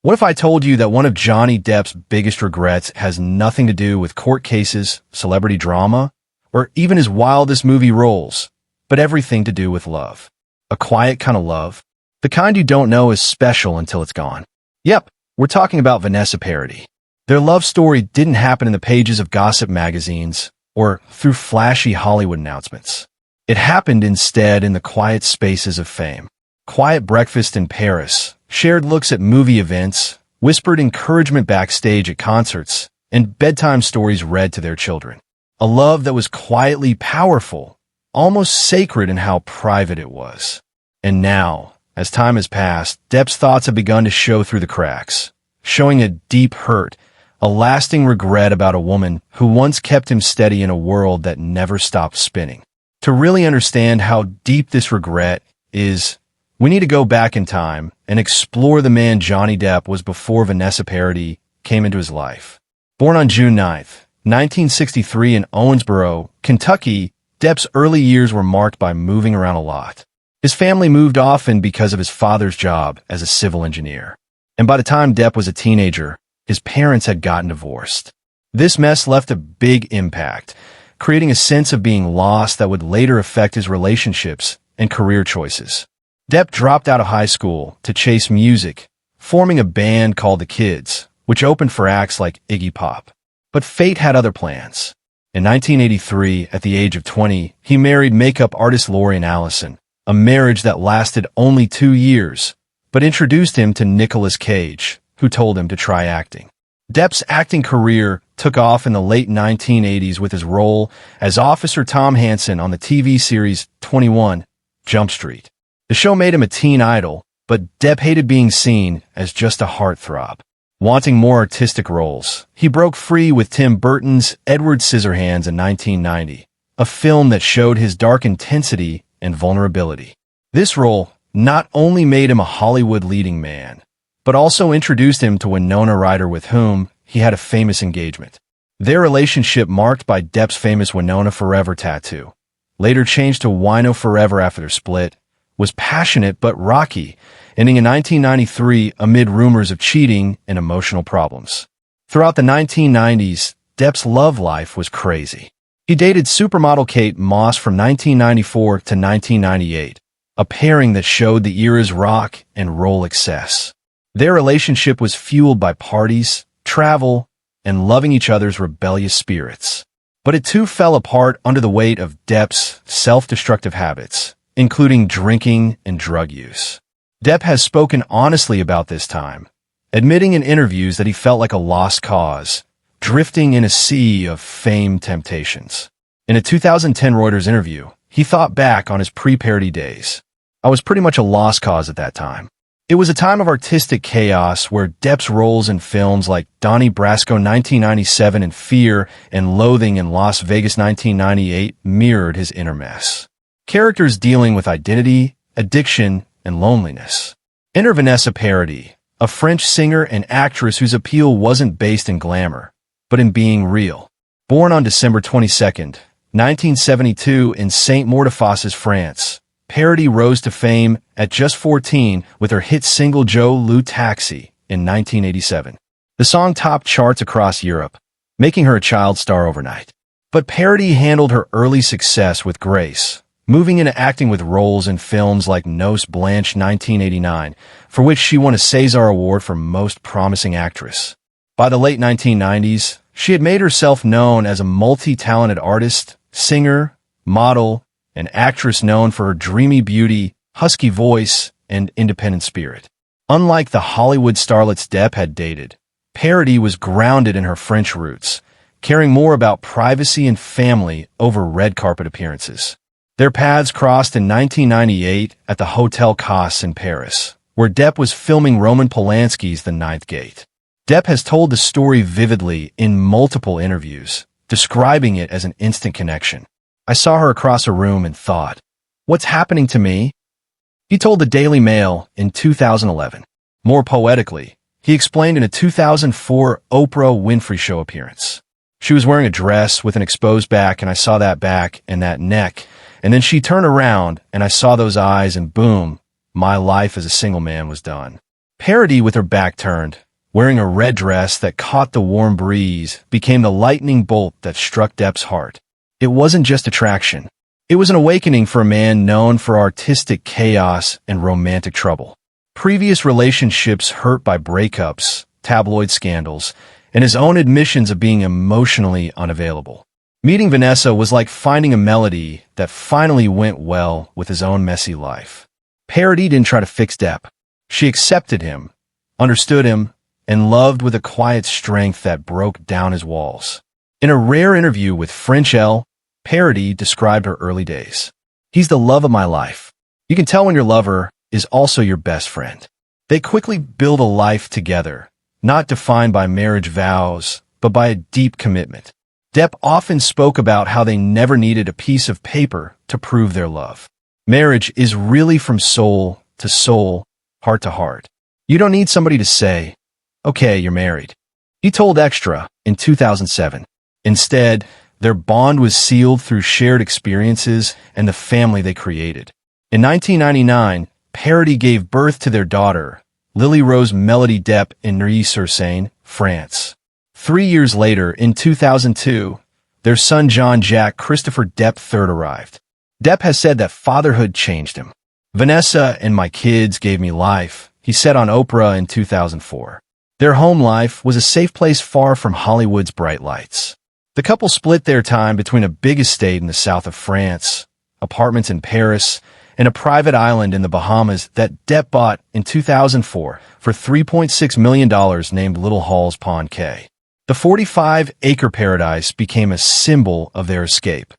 What if I told you that one of Johnny Depp's biggest regrets has nothing to do with court cases, celebrity drama, or even his wildest movie roles, but everything to do with love? A quiet kind of love. The kind you don't know is special until it's gone. Yep, we're talking about Vanessa Paradis. Their love story didn't happen in the pages of gossip magazines or through flashy Hollywood announcements. It happened instead in the quiet spaces of fame. Quiet breakfast in Paris, shared looks at movie events, whispered encouragement backstage at concerts, and bedtime stories read to their children. A love that was quietly powerful, almost sacred in how private it was. And now, as time has passed, Depp's thoughts have begun to show through the cracks, showing a deep hurt, a lasting regret about a woman who once kept him steady in a world that never stopped spinning. To really understand how deep this regret is, we need to go back in time and explore the man Johnny Depp was before Vanessa Paradis came into his life. Born on June 9th, 1963 in Owensboro, Kentucky, Depp's early years were marked by moving around a lot. His family moved often because of his father's job as a civil engineer. And by the time Depp was a teenager, his parents had gotten divorced. This mess left a big impact, creating a sense of being lost that would later affect his relationships and career choices. Depp dropped out of high school to chase music, forming a band called The Kids, which opened for acts like Iggy Pop. But fate had other plans. In 1983, at the age of 20, he married makeup artist Lorian Allison, a marriage that lasted only 2 years, but introduced him to Nicolas Cage, who told him to try acting. Depp's acting career took off in the late 1980s with his role as Officer Tom Hansen on the TV series 21 Jump Street. The show made him a teen idol, but Depp hated being seen as just a heartthrob. Wanting more artistic roles, he broke free with Tim Burton's Edward Scissorhands in 1990, a film that showed his dark intensity and vulnerability. This role not only made him a Hollywood leading man, but also introduced him to Winona Ryder, with whom he had a famous engagement. Their relationship, marked by Depp's famous Winona Forever tattoo, later changed to Wino Forever after their split, was passionate but rocky, ending in 1993 amid rumors of cheating and emotional problems. Throughout the 1990s, Depp's love life was crazy. He dated supermodel Kate Moss from 1994 to 1998, a pairing that showed the era's rock and roll excess. Their relationship was fueled by parties, travel, and loving each other's rebellious spirits. But it too fell apart under the weight of Depp's self-destructive habits, including drinking and drug use. Depp has spoken honestly about this time, admitting in interviews that he felt like a lost cause, drifting in a sea of fame temptations. In a 2010 Reuters interview, he thought back on his pre-Paradis days. "I was pretty much a lost cause at that time. It was a time of artistic chaos where Depp's roles in films like Donnie Brasco 1997 and Fear and Loathing in Las Vegas 1998 mirrored his inner mess. Characters dealing with identity, addiction, and loneliness. Enter Vanessa Paradis, a French singer and actress whose appeal wasn't based in glamour, but in being real. Born on December 22, 1972 in Saint-Mortifaces, France, Paradis rose to fame at just 14 with her hit single Joe Lou Taxi in 1987. The song topped charts across Europe, making her a child star overnight. But Paradis handled her early success with grace, moving into acting with roles in films like Noce Blanche 1989, for which she won a César Award for Most Promising Actress. By the late 1990s, she had made herself known as a multi-talented artist, singer, model, and actress known for her dreamy beauty, husky voice, and independent spirit. Unlike the Hollywood starlets Depp had dated, Paradis was grounded in her French roots, caring more about privacy and family over red carpet appearances. Their paths crossed in 1998 at the Hotel Casse in Paris, where Depp was filming Roman Polanski's The Ninth Gate. Depp has told the story vividly in multiple interviews, describing it as an instant connection. "I saw her across a room and thought, what's happening to me?" He told the Daily Mail in 2011. More poetically, he explained in a 2004 Oprah Winfrey Show appearance. "She was wearing a dress with an exposed back, and I saw that back and that neck, and then she turned around and I saw those eyes, and boom, my life as a single man was done." Paradis, with her back turned, wearing a red dress that caught the warm breeze, became the lightning bolt that struck Depp's heart. It wasn't just attraction. It was an awakening for a man known for artistic chaos and romantic trouble. Previous relationships hurt by breakups, tabloid scandals, and his own admissions of being emotionally unavailable. Meeting Vanessa was like finding a melody that finally went well with his own messy life. Paradis didn't try to fix Depp. She accepted him, understood him, and loved with a quiet strength that broke down his walls. In a rare interview with French Elle, Paradis described her early days. "He's the love of my life. You can tell when your lover is also your best friend." They quickly build a life together, not defined by marriage vows, but by a deep commitment. Depp often spoke about how they never needed a piece of paper to prove their love. Marriage is really from soul to soul, heart to heart. You don't need somebody to say, "Okay, you're married," he told Extra in 2007. Instead, their bond was sealed through shared experiences and the family they created. In 1999, Paradis gave birth to their daughter, Lily Rose Melody Depp, in Neuilly-sur-Seine, France. 3 years later, in 2002, their son Jean-Jacques Christopher Depp III arrived. Depp has said that fatherhood changed him. "Vanessa and my kids gave me life," he said on Oprah in 2004. Their home life was a safe place far from Hollywood's bright lights. The couple split their time between a big estate in the south of France, apartments in Paris, and a private island in the Bahamas that Depp bought in 2004 for $3.6 million, named Little Halls Pond Cay. The 45-acre paradise became a symbol of their escape.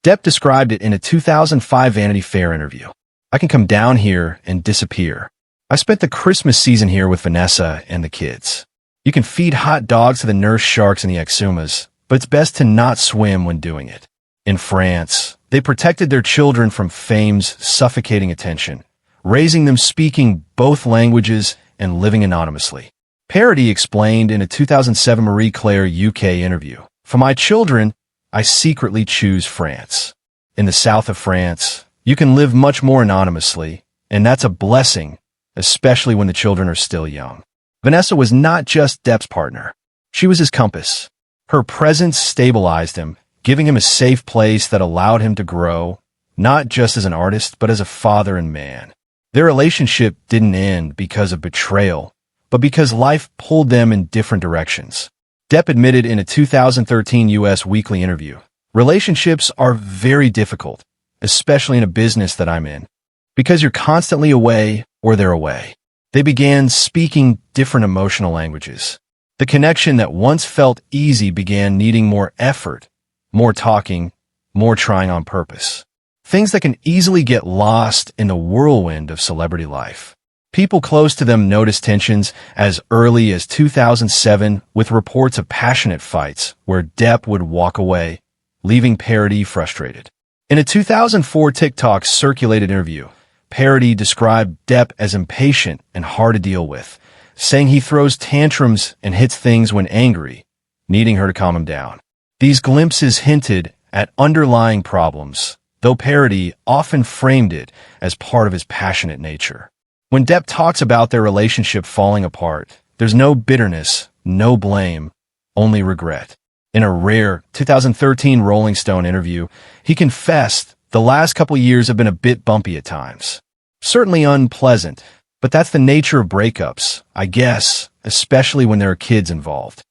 Depp described it in a 2005 Vanity Fair interview. "I can come down here and disappear. I spent the Christmas season here with Vanessa and the kids. You can feed hot dogs to the nurse sharks in the Exumas, but it's best to not swim when doing it." In France, they protected their children from fame's suffocating attention, raising them speaking both languages and living anonymously. Paradis explained in a 2007 Marie Claire UK interview, "For my children, I secretly choose France. In the south of France, you can live much more anonymously, and that's a blessing, especially when the children are still young." Vanessa was not just Depp's partner. She was his compass. Her presence stabilized him, giving him a safe place that allowed him to grow, not just as an artist, but as a father and man. Their relationship didn't end because of betrayal, but because life pulled them in different directions. Depp admitted in a 2013 U.S. Weekly interview, "Relationships are very difficult, especially in a business that I'm in, because you're constantly away or they're away." They began speaking different emotional languages. The connection that once felt easy began needing more effort, more talking, more trying on purpose. Things that can easily get lost in the whirlwind of celebrity life. People close to them noticed tensions as early as 2007, with reports of passionate fights where Depp would walk away, leaving Paradis frustrated. In a 2004 TikTok circulated interview, Paradis described Depp as impatient and hard to deal with, saying he throws tantrums and hits things when angry, needing her to calm him down. These glimpses hinted at underlying problems, though Paradis often framed it as part of his passionate nature. When Depp talks about their relationship falling apart, there's no bitterness, no blame, only regret. In a rare 2013 Rolling Stone interview, he confessed, "The last couple years have been a bit bumpy at times. Certainly unpleasant, but that's the nature of breakups, I guess, especially when there are kids involved."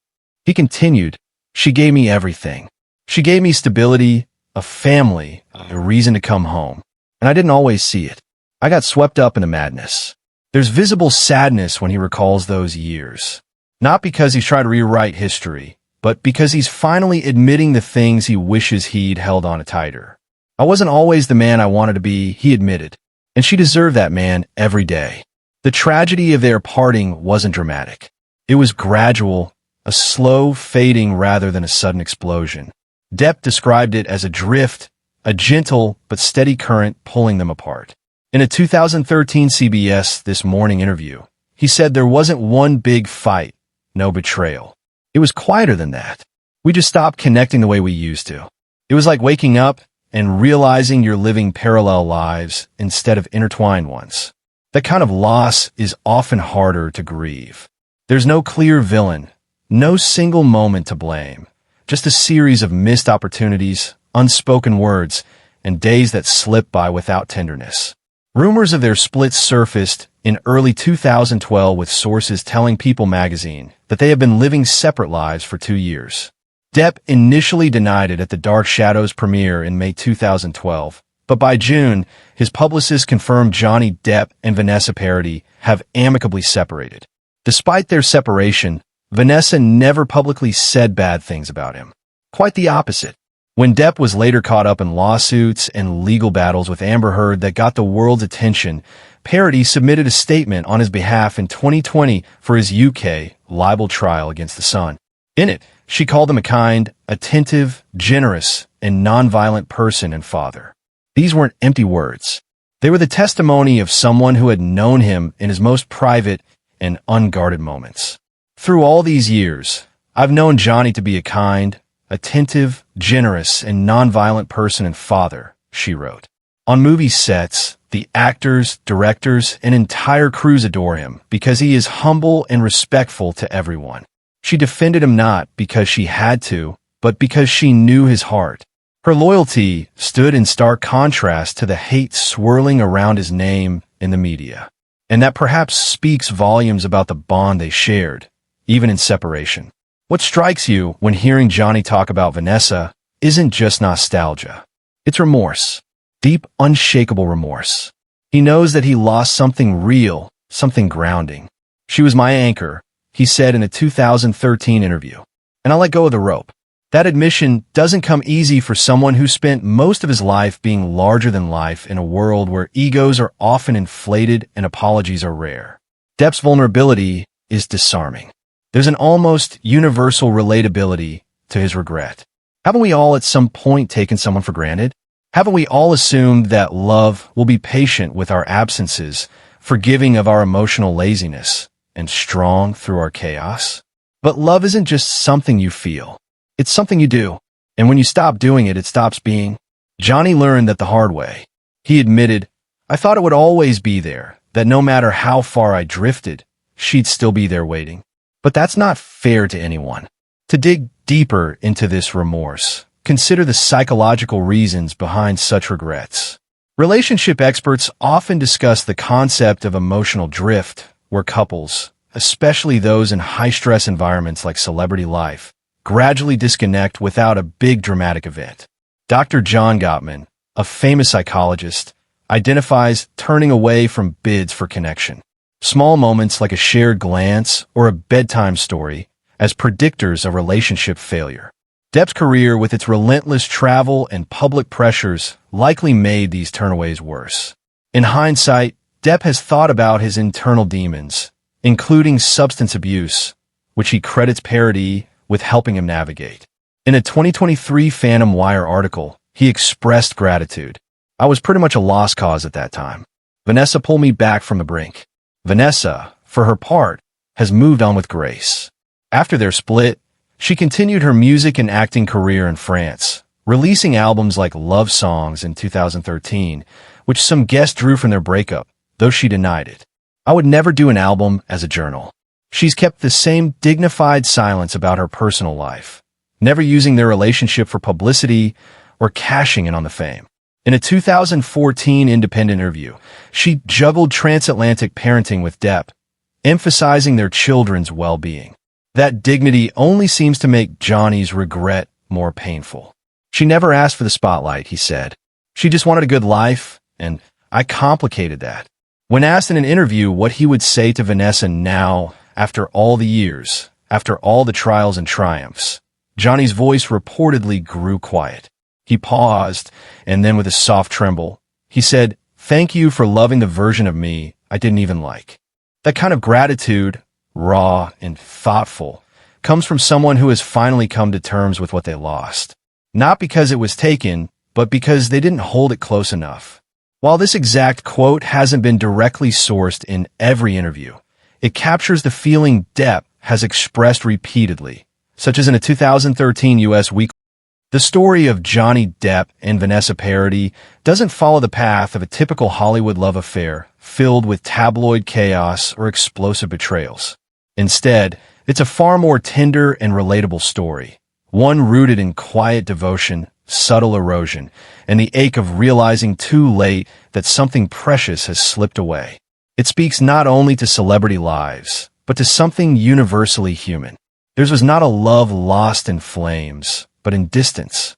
He continued, "She gave me everything. She gave me stability, a family, a reason to come home. And I didn't always see it. I got swept up in the madness." There's visible sadness when he recalls those years. Not because he's trying to rewrite history, but because he's finally admitting the things he wishes he'd held on tighter. "I wasn't always the man I wanted to be," he admitted, "and she deserved that man every day." The tragedy of their parting wasn't dramatic. It was gradual, a slow fading rather than a sudden explosion. Depp described it as a drift, a gentle but steady current pulling them apart. In a 2013 CBS This Morning interview, he said there wasn't one big fight, no betrayal. It was quieter than that. We just stopped connecting the way we used to. It was like waking up and realizing you're living parallel lives instead of intertwined ones. That kind of loss is often harder to grieve. There's no clear villain, no single moment to blame, just a series of missed opportunities, unspoken words, and days that slip by without tenderness. Rumors of their split surfaced in early 2012 with sources telling People magazine that they have been living separate lives for 2 years. Depp initially denied it at the Dark Shadows premiere in May 2012, but by June, his publicist confirmed Johnny Depp and Vanessa Paradis have amicably separated. Despite their separation, Vanessa never publicly said bad things about him. Quite the opposite. When Depp was later caught up in lawsuits and legal battles with Amber Heard that got the world's attention, Paradis submitted a statement on his behalf in 2020 for his UK libel trial against The Sun. In it, she called him a kind, attentive, generous, and nonviolent person and father. These weren't empty words. They were the testimony of someone who had known him in his most private and unguarded moments. Through all these years, I've known Johnny to be a kind, attentive, generous, and nonviolent person and father, she wrote. On movie sets, the actors, directors, and entire crews adore him because he is humble and respectful to everyone. She defended him not because she had to, but because she knew his heart. Her loyalty stood in stark contrast to the hate swirling around his name in the media. And that perhaps speaks volumes about the bond they shared, even in separation. What strikes you when hearing Johnny talk about Vanessa isn't just nostalgia. It's remorse. Deep, unshakable remorse. He knows that he lost something real, something grounding. She was my anchor, he said in a 2013 interview. And I let go of the rope. That admission doesn't come easy for someone who spent most of his life being larger than life in a world where egos are often inflated and apologies are rare. Depp's vulnerability is disarming. There's an almost universal relatability to his regret. Haven't we all at some point taken someone for granted? Haven't we all assumed that love will be patient with our absences, forgiving of our emotional laziness, and strong through our chaos? But love isn't just something you feel. It's something you do. And when you stop doing it, it stops being. Johnny learned that the hard way. He admitted, "I thought it would always be there, that no matter how far I drifted, she'd still be there waiting." But that's not fair to anyone. To dig deeper into this remorse, consider the psychological reasons behind such regrets. Relationship experts often discuss the concept of emotional drift, where couples, especially those in high-stress environments like celebrity life, gradually disconnect without a big dramatic event. Dr. John Gottman, a famous psychologist, identifies turning away from bids for connection. Small moments like a shared glance or a bedtime story as predictors of relationship failure. Depp's career, with its relentless travel and public pressures, likely made these turnaways worse. In hindsight, Depp has thought about his internal demons, including substance abuse, which he credits Paradis with helping him navigate. In a 2023 Phantom Wire article, he expressed gratitude. "I was pretty much a lost cause at that time. Vanessa pulled me back from the brink." Vanessa, for her part, has moved on with grace. After their split, she continued her music and acting career in France, releasing albums like Love Songs in 2013, which some guests drew from their breakup, though she denied it. "I would never do an album as a journal." She's kept the same dignified silence about her personal life, never using their relationship for publicity or cashing in on the fame. In a 2014 Independent interview, she juggled transatlantic parenting with Depp, emphasizing their children's well-being. That dignity only seems to make Johnny's regret more painful. "She never asked for the spotlight," he said. "She just wanted a good life, and I complicated that." When asked in an interview what he would say to Vanessa now, after all the years, after all the trials and triumphs, Johnny's voice reportedly grew quiet. He paused, and then with a soft tremble, he said, "Thank you for loving the version of me I didn't even like." That kind of gratitude, raw and thoughtful, comes from someone who has finally come to terms with what they lost. Not because it was taken, but because they didn't hold it close enough. While this exact quote hasn't been directly sourced in every interview, it captures the feeling Depp has expressed repeatedly, such as in a 2013 U.S. Weekly The story of Johnny Depp and Vanessa Paradis doesn't follow the path of a typical Hollywood love affair filled with tabloid chaos or explosive betrayals. Instead, it's a far more tender and relatable story, one rooted in quiet devotion, subtle erosion, and the ache of realizing too late that something precious has slipped away. It speaks not only to celebrity lives, but to something universally human. Theirs was not a love lost in flames, but in distance,